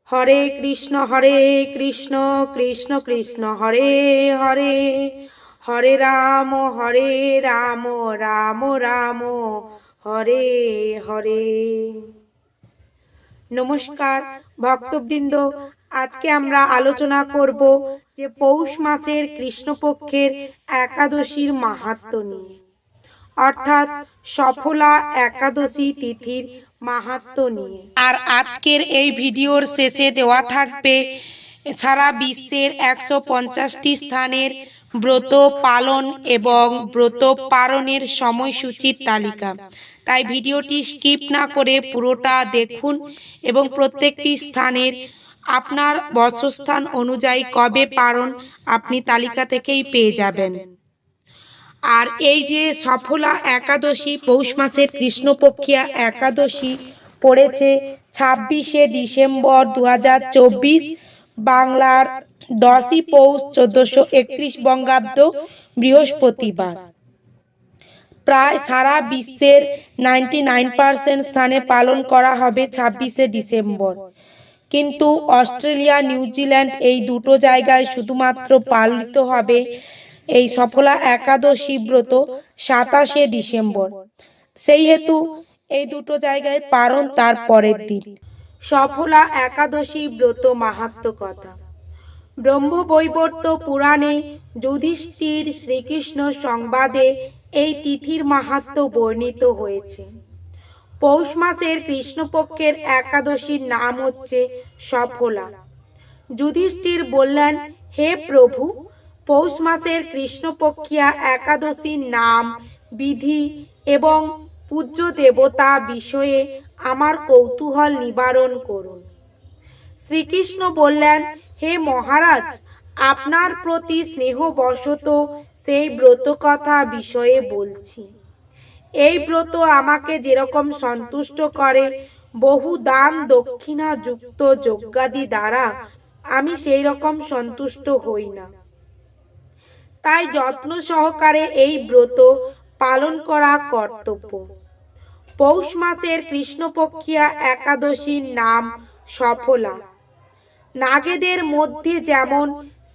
হরে কৃষ্ণ কৃষ্ণ কৃষ্ণ হরে হরে, হরে রাম রাম রাম হরে হরে। নমস্কার ভক্তবৃন্দ, আজকে আমরা আলোচনা করব যে পৌষ মাসের কৃষ্ণপক্ষের একাদশীর মাহাত্ম্য নিয়ে, অর্থাৎ সফলা একাদশী তিথির মাহাত্ম্য নিয়ে। আর আজকের এই ভিডিওর শেষে দেওয়া থাকবে সারা বিশ্বের 150টি স্থানের ব্রত পালন এবং ব্রত পালনের সময়সূচির তালিকা। তাই ভিডিওটি স্কিপ না করে পুরোটা দেখুন এবং প্রত্যেকটি স্থানের আপনার বর্ষস্থান অনুযায়ী কবে পালন আপনি তালিকা থেকেই পেয়ে যাবেন। আর এই যে সফলা একাদশী, পৌষ মাসের কৃষ্ণপক্ষিয়া একাদশী পড়েছে 26শে ডিসেম্বর 2024, বাংলার 10ই পৌষ 1431 বঙ্গাব্দ, বৃহস্পতিবার। প্রায় সারা বিশ্বের 99% স্থানে পালন করা হবে 26শে ডিসেম্বর, কিন্তু অস্ট্রেলিয়া, নিউজিল্যান্ড এই দুটো জায়গায় শুধুমাত্র পালিত হবে এই সফলা একাদশী ব্রত 27শে ডিসেম্বর। সেই হেতু এই দুটো জায়গায় পালন তার পরের দিন। সফলা একাদশী ব্রত মাহাত্ম্য কথা। ব্রহ্মবৈবর্ত পুরাণে যুধিষ্ঠির শ্রীকৃষ্ণ সংবাদে এই তিথির মাহাত্ম্য বর্ণিত হয়েছে। পৌষ মাসের কৃষ্ণপক্ষের একাদশীর নাম হচ্ছে সফলা। যুধিষ্ঠির বললেন, হে প্রভু, পৌষ মাসের কৃষ্ণপক্ষিয়া একাদশীর নাম, বিধি এবং পূজ্য দেবতা বিষয়ে আমার কৌতূহল নিবারণ করুন। শ্রীকৃষ্ণ বললেন, হে মহারাজ, আপনার প্রতি স্নেহবশত সেই ব্রত কথা বিষয়ে বলছি। এই ব্রত আমাকে যেরকম সন্তুষ্ট করে, বহু দান দক্ষিণা যুক্ত যজ্ঞাদি দ্বারা আমি সেই রকম সন্তুষ্ট হই না। তাই যত্ন সহকারে এই ব্রত পালন করা কর্তব্য। পৌষ মাসের কৃষ্ণপক্ষিয়া একাদশীর নাম সফলা। নাগেদের মধ্যে যেমন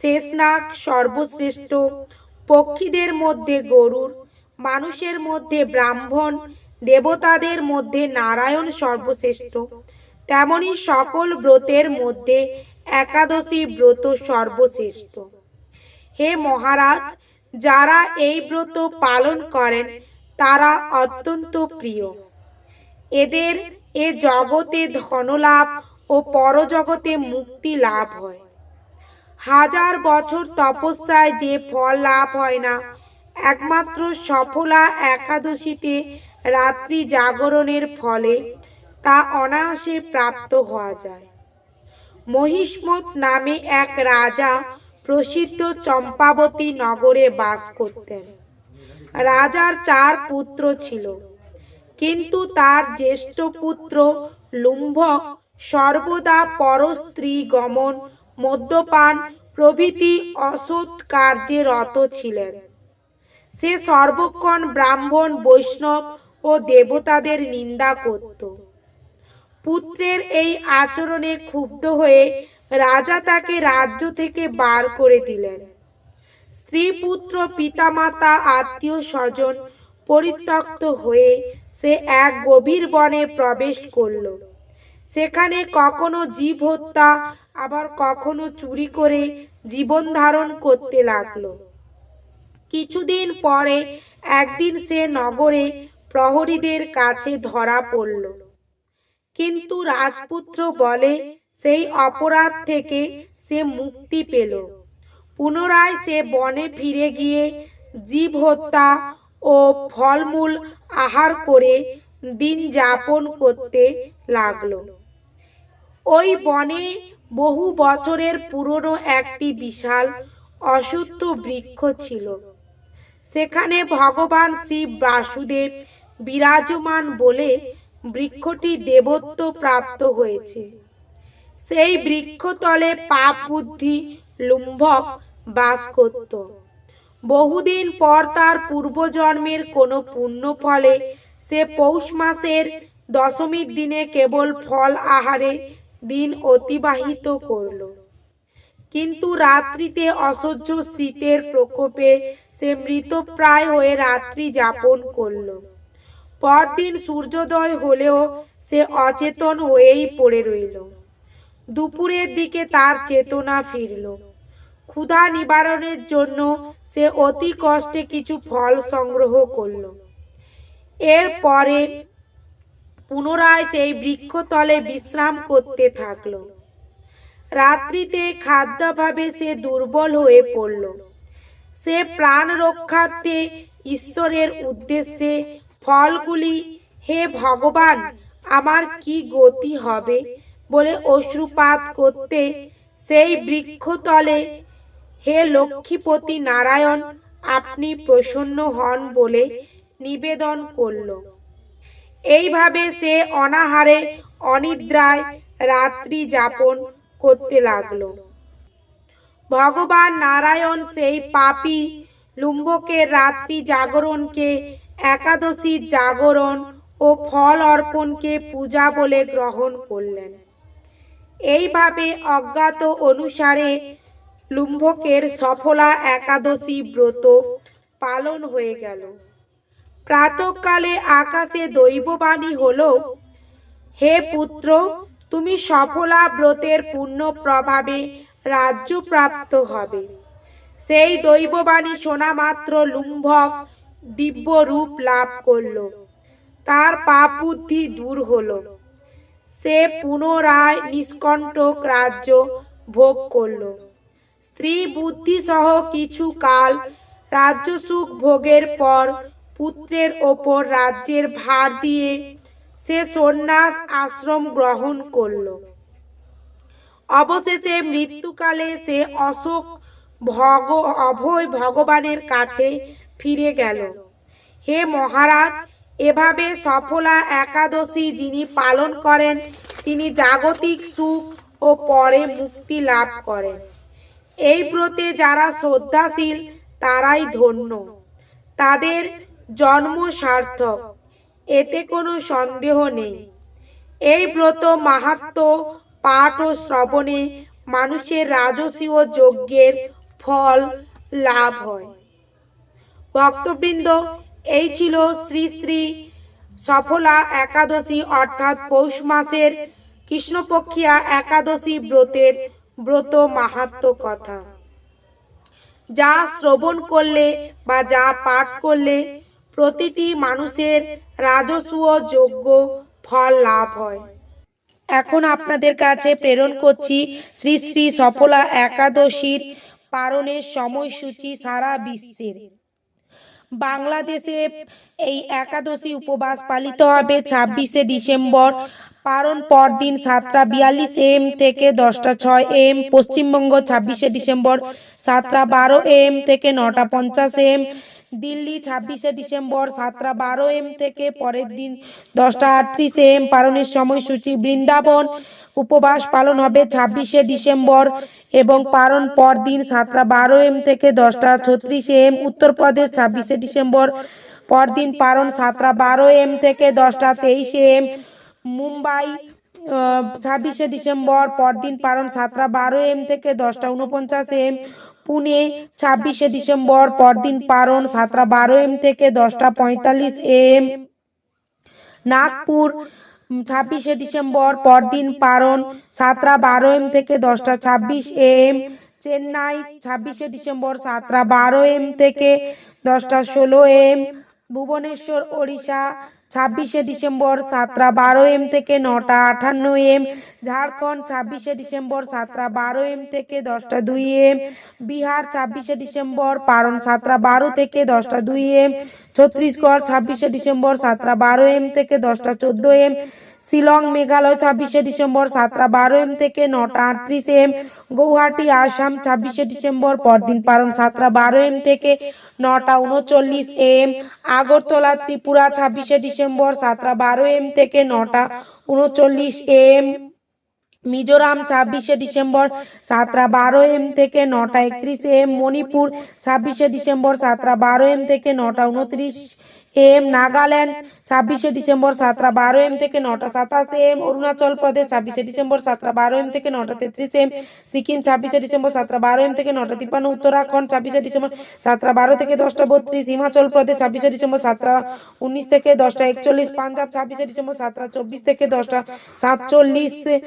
শেষনাগ সর্বশ্রেষ্ঠ, পক্ষীদের মধ্যে গরুড়, মানুষের মধ্যে ব্রাহ্মণ, দেবতাদের মধ্যে নারায়ণ সর্বশ্রেষ্ঠ, তেমনি সকল ব্রতের মধ্যে একাদশী ব্রত সর্বশ্রেষ্ঠ। হে মহারাজ, যারা এই ব্রত পালন করেন তারা অত্যন্ত প্রিয়। এদের এ জগতে ধনলাভ ও পরজগতে মুক্তি লাভ হয়। 1000 বছর তপস্যায় যে ফল লাভ হয় না, একমাত্র সফলা একাদশীতে রাত্রি জাগরণের ফলে তা অনায়াসে প্রাপ্ত হওয়া যায়। মহিষ্মত নামে এক রাজা প্রসিদ্ধ চম্পাবতী নগরে বাস করতেন। রাজার 4 পুত্র ছিল, কিন্তু তার জ্যেষ্ঠ পুত্র লুম্ভক সর্বদা পরস্ত্রী গমন, মদ্যপান প্রভৃতি অসৎ কার্যে রত ছিলেন। সে সর্বক্ষণ ব্রাহ্মণ, বৈষ্ণব ও দেবতাদের নিন্দা করত। পুত্রের এই আচরণে ক্ষুব্ধ হয়ে রাজা তাকে রাজ্য থেকে বার করে দিলেন। স্ত্রী, পুত্র, পিতামাতা, আত্মীয় স্বজন পরিত্যক্ত হয়ে সে এক গভীর বনে প্রবেশ করল। সেখানে কখনো জীব হত্যা, আবার কখনো চুরি করে জীবন ধারণ করতে লাগলো। কিছুদিন পরে একদিন সে নগরে প্রহরীদের কাছে ধরা পড়ল, কিন্তু রাজপুত্র বলে সেই অপরাধ থেকে সে মুক্তি পেল। পুনরায় সে বনে ফিরে গিয়ে জীব হত্যা ও ফলমূল আহার করে দিন যাপন করতে লাগলো। ওই বনে বহু বছরের পুরনো একটি বিশাল অশ্বত্থ বৃক্ষ ছিল। সেখানে ভগবান শিব বাসুদেব বিরাজমান বলে বৃক্ষটি দেবত্ব প্রাপ্ত হয়েছে। সেই বৃক্ষতলে পাপ বুদ্ধি লুম্ভক বাস করত। বহুদিন পর তার পূর্বজন্মের কোনো পুণ্য ফলে সে পৌষ মাসের দশমীর দিনে কেবল ফল আহারে দিন অতিবাহিত করল। কিন্তু রাত্রিতে অসহ্য শীতের প্রকোপে সে মৃতপ্রায় হয়ে রাত্রি যাপন করল। পরদিন সূর্যোদয় হলেও সে অচেতন হয়েই পড়ে রইল। দুপুরের দিকে তার চেতনা ফিরল। ক্ষুধা নিবারণের জন্য সে অতি কষ্টে কিছু ফল সংগ্রহ করল। এরপরে পুনরায় সেই বৃক্ষতলে বিশ্রাম করতে থাকল। রাত্রিতে খাদ্যাভাবে সে দুর্বল হয়ে পড়ল। সে প্রাণ রক্ষার্থে ঈশ্বরের উদ্দেশ্যে ফলগুলি, হে ভগবান, আমার কি গতি হবে বলে অশ্রুপাত করতে সেই বৃক্ষতলে, হে লক্ষ্মীপতি নারায়ণ, আপনি প্রসন্ন হন বলে নিবেদন করল। এইভাবে সে অনাহারে অনিদ্রায় রাত্রি যাপন করতে লাগলো। ভগবান নারায়ণ সেই পাপী লুম্বকের রাত্রি জাগরণকে একাদশী জাগরণ ও ফল অর্পণকে পূজা বলে গ্রহণ করলেন। এইভাবে অজ্ঞাত অনুসারে লুম্বকের সফলা একাদশী ব্রত পালন হয়ে গেল। প্রাতঃকালে আকাশে দৈববাণী হল, হে পুত্র, তুমি সফলা ব্রতের পুণ্য প্রভাবে রাজ্য প্রাপ্ত হবে। সেই দৈববাণী শোনা মাত্র লুম্বক দিব্য রূপ লাভ করল। তার পাপ বুদ্ধি দূর হল। সে পুনরায় নিষ্কণ্টক রাজ্য ভোগ করল। স্ত্রী বুদ্ধি সহ কিছু কাল রাজ্যসুখ ভোগের পর পুত্রের ওপর রাজ্যের ভার দিয়ে সে সন্ন্যাস আশ্রম গ্রহণ করল। অবশেষে মৃত্যুকালে সে অভয় ভগবানের কাছে ফিরে গেল। হে মহারাজ, এভাবে সফলা একাদশী যিনি পালন করেন তিনি জাগতিক সুখ ও পরে মুক্তি লাভ করেন। এই ব্রতে যারা শ্রদ্ধাশীল তারাই ধন্য, তাদের জন্ম সার্থক, এতে কোনো সন্দেহ নেই। এই ব্রত মাহাত্ম্য পাঠ ও শ্রবণে মানুষের রাজসীয় যজ্ঞের ফল লাভ হয়। ভক্তবৃন্দ, এই ছিল শ্রী শ্রী সফলা একাদশী অর্থাৎ পৌষ মাসের কৃষ্ণপক্ষিয়া একাদশী ব্রতের ব্রত মাহাত্ম্য কথা। যা শ্রবণ করলে বা যা পাঠ করলে প্রতিটি মানুষের রাজসূয় যজ্ঞ ফল লাভ হয়। এখন আপনাদের কাছে প্রেরণ করছি শ্রী শ্রী সফলা একাদশীর পালনের সময়সূচি সারা বিশ্বের। বাংলাদেশে এই একাদশী উপবাস পালিত হবে 26শে ডিসেম্বর। পালন পরদিন 7:42 AM থেকে 10:06 AM। পশ্চিমবঙ্গ 26শে ডিসেম্বর 7:12 AM থেকে 9:50 AM। দিল্লি 26শে ডিসেম্বর 7:12 AM থেকে পরের দিন 10:38 AM। পালনের সময়সূচি: বৃন্দাবন উপবাস পালন হবে 26শে ডিসেম্বর এবং পালন পরদিন 7:12 AM থেকে 10:36 AM। উত্তরপ্রদেশ 26শে ডিসেম্বর, পরদিন পালন 7:12 AM থেকে 10:23 AM। মুম্বাই 26শে ডিসেম্বর, পরদিন পালন 7:12 AM থেকে 10:49 AM। পুনে 26শে ডিসেম্বর, পরদিন পালন 7:12 AM থেকে 10:45 AM। নাগপুর 26শে ডিসেম্বর, পরদিন পালন 7:12 AM থেকে 10:26 AM। চেন্নাই 26শে ডিসেম্বর 7:12 AM থেকে 10:16 AM। ভুবনেশ্বর ওড়িশা 26শে ডিসেম্বর 7:12 AM থেকে 9:58 AM। ঝাড়খণ্ড 26শে ডিসেম্বর 7:12 AM থেকে 10:02 AM। বিহার 26শে ডিসেম্বর, পালন 7:12 থেকে 10:02 AM। ছত্তিশগড় 26শে ডিসেম্বর 7:12 AM থেকে 10:14 AM। শিলং মেঘালয় 26শে ডিসেম্বর 7:12 AM থেকে 9:38 AM। গৌহাটি আসাম 26শে ডিসেম্বর, পরদিন পালন 7:12 AM থেকে 9:39 AM। আগরতলা ত্রিপুরা 26শে ডিসেম্বর 7:12 AM থেকে 9:39 AM। মিজোরাম 26শে ডিসেম্বর 7:12 AM থেকে 9:31 AM। মণিপুর 26শে ডিসেম্বর 7:12 AM থেকে 9:29 এম নাগাল্যান্ড 26 ডিসেম্বর 7:12 AM থেকে 9:27 AM, Arunachal Pradesh 26 December 7:12 AM থেকে 9:33 AM, সিকিম 26 ডিসেম্বর 7:12 AM থেকে 9:53, উত্তরাখণ্ড 26 ডিসেম্বর 7:12 থেকে 10:32, হিমাচল প্রদেশ 26 ডিসেম্বর 7:19 থেকে 10:41, পাঞ্জাব 26 ডিসেম্বর 7:24 থেকে 10:47,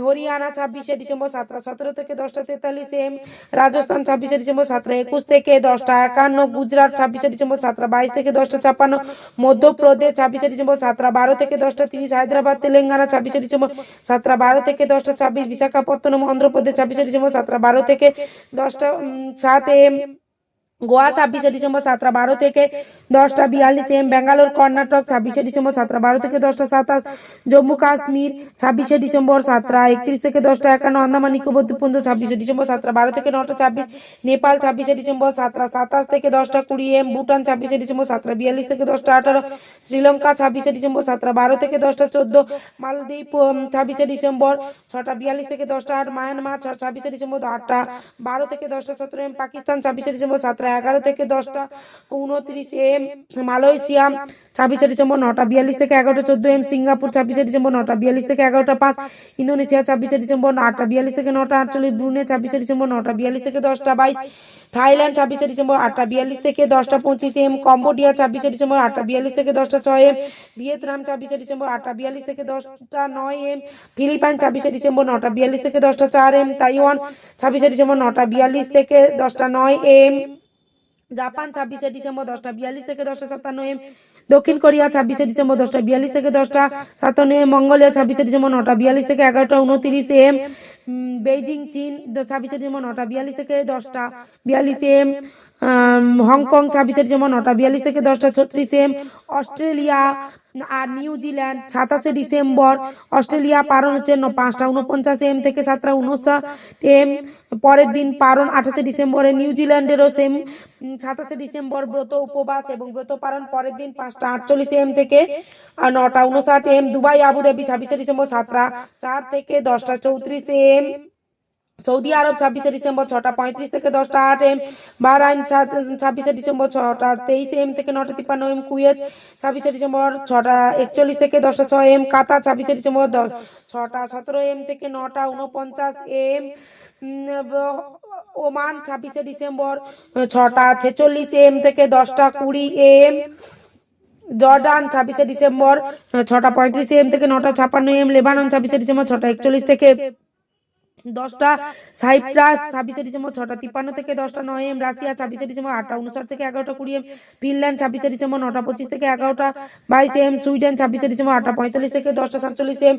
হরিয়ানা 26 ডিসেম্বর 7:17 থেকে 10:43 AM, রাজস্থান 26 ডিসেম্বর 7:21 থেকে 10:51, গুজরাট 26 ডিসেম্বর 7:22 থেকে 10:56, মধ্যপ্রদেশ 26 ডিসেম্বর 7:12 থেকে 10:30, হায়দ্রাবাদ তেলেঙ্গানা 26 ডিসেম্বর 7:12 থেকে 10:26, বিশাখাপত্তনম অন্ধ্রপ্রদেশ 26 ডিসেম্বর 7:12 থেকে 10:07 AM, গোয়া 26 ডিসেম্বর 7:12 থেকে 10:42 AM, ব্যাঙ্গালোর কর্ণাটক 26 ডিসেম্বর 7:12 থেকে 10:27, জম্মু কাশ্মীর 26 ডিসেম্বর 7:31 থেকে 10:51, আন্দামান নিকোবর দ্বীপপুঞ্জ 26 ডিসেম্বর 7:12 থেকে 9:26, নেপাল 26 ডিসেম্বর 7:27 থেকে 10:20 AM, ভুটান 26 ডিসেম্বর 7:42 থেকে 10:18, শ্রীলঙ্কা 26 ডিসেম্বর 7:12 থেকে 10:14, মালদ্বীপ 26 ডিসেম্বর 6:42 থেকে 10:08, মায়ানমার 26 ডিসেম্বর 8:12 থেকে 10:17 AM, পাকিস্তান 26 ডিসেম্বর 7:11 থেকে 10:29 AM, মালয়েশিয়া 26 ডিসেম্বর 9:42 থেকে 11:14 AM, সিঙ্গাপুর 26 ডিসেম্বর 9:42 থেকে 11:05, ইন্দোনেশিয়া 26 ডিসেম্বর 8:42 থেকে 9:48, ব্রুনেই 26 ডিসেম্বর 9:42 থেকে 10:22, থাইল্যান্ড 26 ডিসেম্বর 8:42 থেকে 10:25 AM, কম্বোডিয়া 26 ডিসেম্বর 8:42 থেকে 10:06 AM, ভিয়েতনাম 26 ডিসেম্বর 8:42 থেকে 10:09 AM, ফিলিপাইন 26 ডিসেম্বর 9:42 থেকে 10:04 AM, তাইওয়ান 26 ডিসেম্বর 9:42 থেকে 10:09 AM, জাপান 26 ডিসেম্বর 10:42 থেকে 10:57 AM, দক্ষিণ কোরিয়া 26 ডিসেম্বর 10:42 থেকে 10:57 AM, মঙ্গোলিয়া 26 ডিসেম্বর 9:42 থেকে 11:29 AM, বেইজিং চীন 26 ডিসেম্বর 9:42 থেকে 10:42 AM, হংকং 26 ডিসেম্বর 9:42 থেকে 10:36 AM, অস্ট্রেলিয়া আর নিউজিল্যান্ড 27 ডিসেম্বর, অস্ট্রেলিয়া পারণ হচ্ছে 5:49 AM থেকে 7:59 AM, পরের দিন পারণ 28 ডিসেম্বরে, নিউজিল্যান্ডেরও সেম 27 ডিসেম্বর ব্রত উপবাস এবং ব্রত পালন পরের দিন 5:48 AM থেকে 9:59 AM, দুবাই আবুধাবি 26 ডিসেম্বর 7:04 থেকে 10:34 AM, সৌদি আরব 26 ডিসেম্বর 6:35 থেকে 10:08 AM, বাহরাইন 26 ডিসেম্বর 6:23 AM থেকে 9:53 AM, কুয়েত 26 ডিসেম্বর 6:41 থেকে 10:06 AM, কাতার 26 ডিসেম্বর 6:17 AM থেকে 9:49 AM, ওমান 26 ডিসেম্বর 6:46 AM থেকে 10:20 AM, জর্ডান 26 ডিসেম্বর 6:35 AM থেকে 9:56 AM, লেবানন 26 ডিসেম্বর 6:41 থেকে 10টা, সাইপ্রাস 26 ডিসেম্বর 6:53 থেকে 10:09 AM, রাশিয়া 26 ডিসেম্বর 8:59 থেকে 11:20 AM, ফিনল্যান্ড 26 ডিসেম্বর 9:25 থেকে 11:22 AM, সুইডেন 26 ডিসেম্বর 8:45 থেকে 10:47 AM,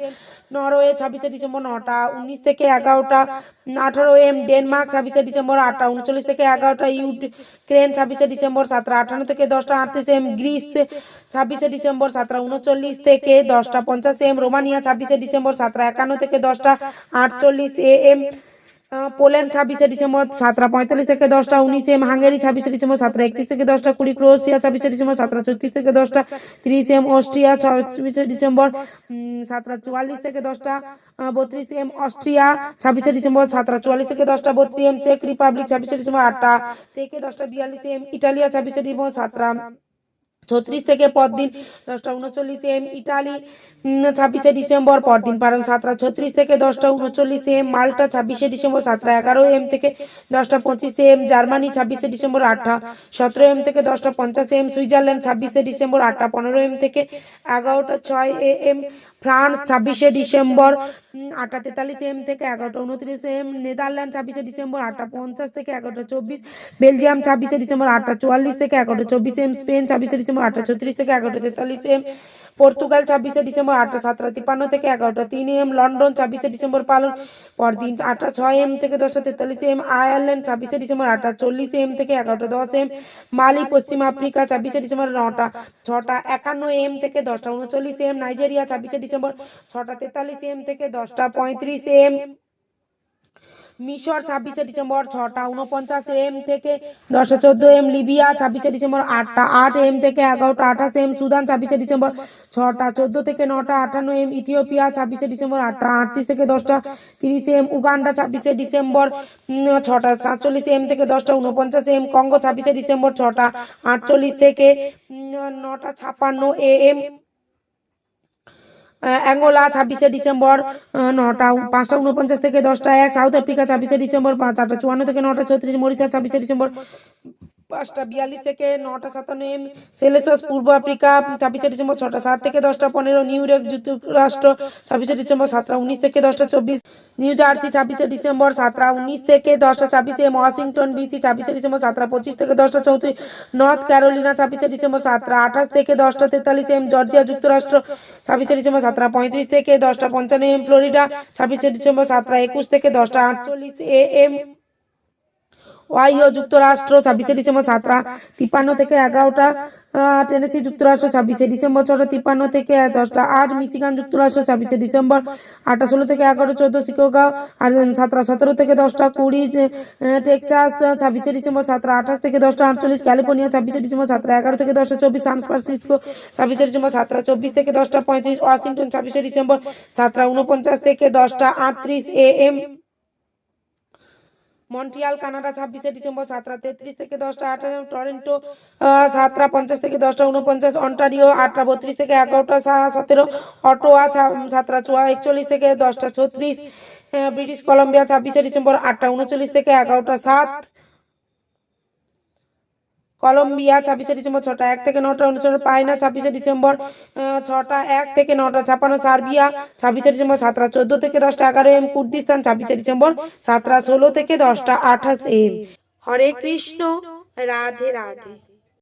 নরওয়ে 26 ডিসেম্বর 9:19 থেকে 11:18 AM, ডেনমার্ক 26 ডিসেম্বর 8:39 থেকে 11টা, ইউক্রেন 26 ডিসেম্বর 7:58 থেকে 10:38 AM, গ্রিস 26 ডিসেম্বর 7:39 থেকে 10:50 AM, রোমানিয়া 26 ডিসেম্বর 7:51 থেকে 10:48 AM, পোল্যান্ড 26 ডিসেম্বর 7:45 থেকে 10:19 AM, হাঙ্গেরি 26 ডিসেম্বর 7:31 থেকে 10:20, ক্রোয়েশিয়া 26 ডিসেম্বর 7:34 থেকে 10:30 AM, অস্ট্রিয়া 26 ডিসেম্বর 7:44 থেকে 10:32 AM, অস্ট্রিয়া 26 ডিসেম্বর 7:44 থেকে 10:32 AM, চেক রিপাবলিক 26 ডিসেম্বর 8টা থেকে 10:42 AM, ইটালিয়া 26 ডিসেম্বর 7:36 থেকে পরদিন 10:39 AM, ইটালি 26 ডিসেম্বর পরদিন পালন 7:36 থেকে 10:39 AM, মাল্টা 26 ডিসেম্বর 7:11 AM থেকে 10:25 AM, জার্মানি 26 ডিসেম্বর 8:17 AM থেকে 10:50 AM, সুইজারল্যান্ড 26 ডিসেম্বর 8:15 AM থেকে 11:06 AM, ফ্রান্স 26 ডিসেম্বর 8:43 AM থেকে 11:29 AM, নেদারল্যান্ড 26 ডিসেম্বর 8:50 থেকে 11:24, বেলজিয়াম 26 ডিসেম্বর 8:44 থেকে 11:24 AM, স্পেন 26 ডিসেম্বর 8:36 থেকে 11:43 AM, পর্তুগাল 26 ডিসেম্বর 8:53 থেকে 11:03 AM, লন্ডন 26 ডিসেম্বর পালন পরদিন 8:06 AM থেকে 10:43 AM, আয়ারল্যান্ড 26 ডিসেম্বর 8:40 AM থেকে 11:10 AM, money Paschim Africa 26 December 6:51 AM থেকে 10:39 AM, নাইজেরিয়া 26 ডিসেম্বর 6:43 AM থেকে 10:35 AM, মিশর 26 ডিসেম্বর 6:49 AM থেকে 10:14 AM, লিবিয়া 26 ডিসেম্বর 8:08 AM থেকে 11:28 AM, সুদান 26 ডিসেম্বর 6:14 থেকে 9:58 AM, ইথিওপিয়া 26 ডিসেম্বর 8:38 থেকে 10:30 AM, উগান্ডা 26 ডিসেম্বর 6:47 AM থেকে 10:49 AM, Congo 26 December 6:48 থেকে 9:56 AM, অ্যাঙ্গোলা 26 ডিসেম্বর 5:49 থেকে 10:01, সাউথ আফ্রিকা 26 ডিসেম্বর 8:54 থেকে 9:36, মরিশাস 26 ডিসেম্বর 5:42 থেকে 9:57 AM, সেলেসস পূর্ব আফ্রিকা 26 ডিসেম্বর 6:07 থেকে 10:15, নিউ ইয়র্ক যুক্তরাষ্ট্র 26 ডিসেম্বর 7:19 থেকে 10:24, নিউ জার্সি 26 ডিসেম্বর 7:19 থেকে 10:26 AM, ওয়াশিংটন ডিসি 26 ডিসেম্বর 7:25 থেকে 10:34, নর্থ ক্যারোলিনা 26 ডিসেম্বর 7:28 থেকে 10:43 AM, জর্জিয়া যুক্তরাষ্ট্র 26 ডিসেম্বর 7:35 থেকে 10:55 AM, ফ্লোরিডা 26 ডিসেম্বর 7:21 থেকে 10:48 AM, ওহাইও যুক্তরাষ্ট্র 26 ডিসেম্বর 7:53 থেকে 11টা, টেনেসি যুক্তরাষ্ট্র 26 ডিসেম্বর 6:53 থেকে 10:08, মিশিগান যুক্তরাষ্ট্র 26 ডিসেম্বর 8:16 থেকে 11:14, শিকাগো 7:17 থেকে 10:20, টেক্সাস 26 ডিসেম্বর 7:28 থেকে 10:48, ক্যালিফোর্নিয়া 26 ডিসেম্বর 7:11 থেকে 10:24, সান ফ্রান্সিসকো 26 ডিসেম্বর 7:24 থেকে 10:35, ওয়াশিংটন 26 ডিসেম্বর 7:49 থেকে 10:38 AM, মন্ট্রিয়াল কানাডা 26 ডিসেম্বর 7:33 থেকে 10:08, টরন্টো 7:50 থেকে 10:49, অন্টারিও 8:32 থেকে 11:17, অটোয়া 7:41 থেকে 10:36, ব্রিটিশ কলম্বিয়া 26 ডিসেম্বর 8:39 থেকে 11:07, কলম্বিয়া 26 ডিসেম্বর 6:01 থেকে 9:59, পায়না 26 ডিসেম্বর 6:01 থেকে 9:56, সার্বিয়া 26 ডিসেম্বর 7:14 থেকে 10:11 AM, কুর্দিস্তান 26 ডিসেম্বর 7:16 থেকে 10:28 AM। হরে কৃষ্ণ, রাধে রাধে।